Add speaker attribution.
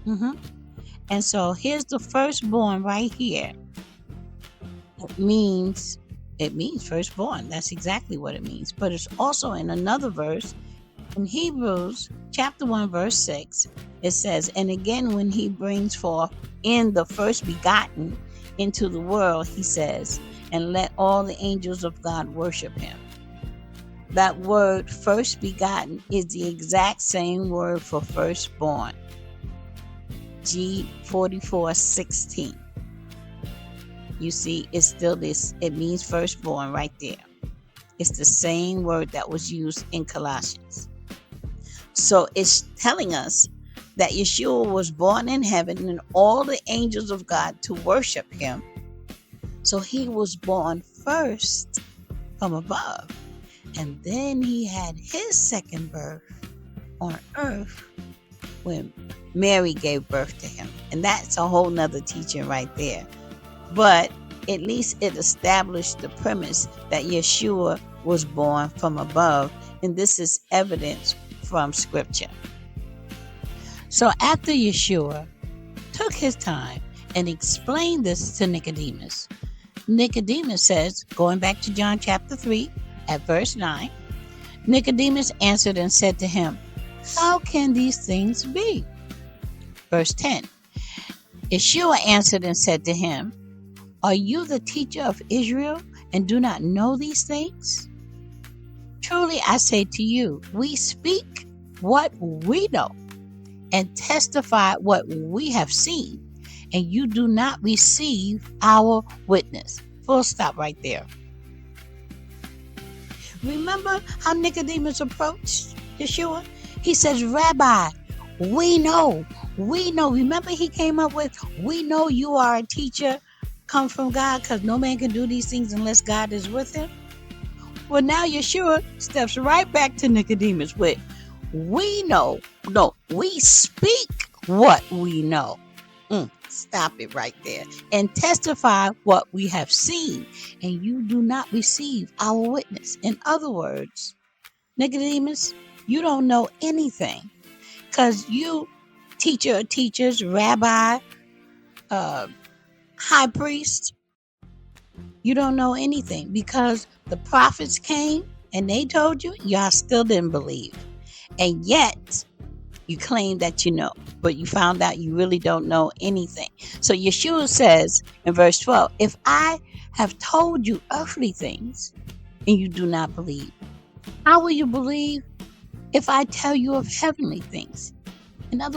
Speaker 1: hmm And so here's the firstborn right here. It means firstborn. That's exactly what it means. But it's also in another verse in Hebrews chapter 1 verse 6. It says, and again when he brings forth in the first begotten into the world, he says, and let all the angels of God worship him. That word first begotten is the exact same word for firstborn. G44:16. You see, it's still this, it means firstborn right there. It's the same word that was used in Colossians. So it's telling us that Yeshua was born in heaven and all the angels of God to worship him. So he was born first from above. And then he had his second birth on earth when Mary gave birth to him. And that's a whole nother teaching right there. But at least it established the premise that Yeshua was born from above. And this is evidence from scripture. So after Yeshua took his time and explained this to Nicodemus, Nicodemus says, going back to John chapter 3 at verse 9, Nicodemus answered and said to him, how can these things be? Verse 10, Yeshua answered and said to him, are you the teacher of Israel and do not know these things? Truly I say to you, we speak what we know and testify what we have seen, and you do not receive our witness. Full stop right there. Remember how Nicodemus approached Yeshua? He says, Rabbi, we know. Remember he came up with, we know you are a teacher come from God because no man can do these things unless God is with him. Well, now Yeshua steps right back to Nicodemus with, we know. No, we speak what we know. Stop it right there. And testify what we have seen. And you do not receive our witness. In other words, Nicodemus, you don't know anything. Because you, teacher of teachers, rabbi, high priest, you don't know anything. Because the prophets came and they told you, y'all still didn't believe. And yet, you claim that you know, but you found out you really don't know anything. So Yeshua says in verse 12, if I have told you earthly things and you do not believe, how will you believe if I tell you of heavenly things?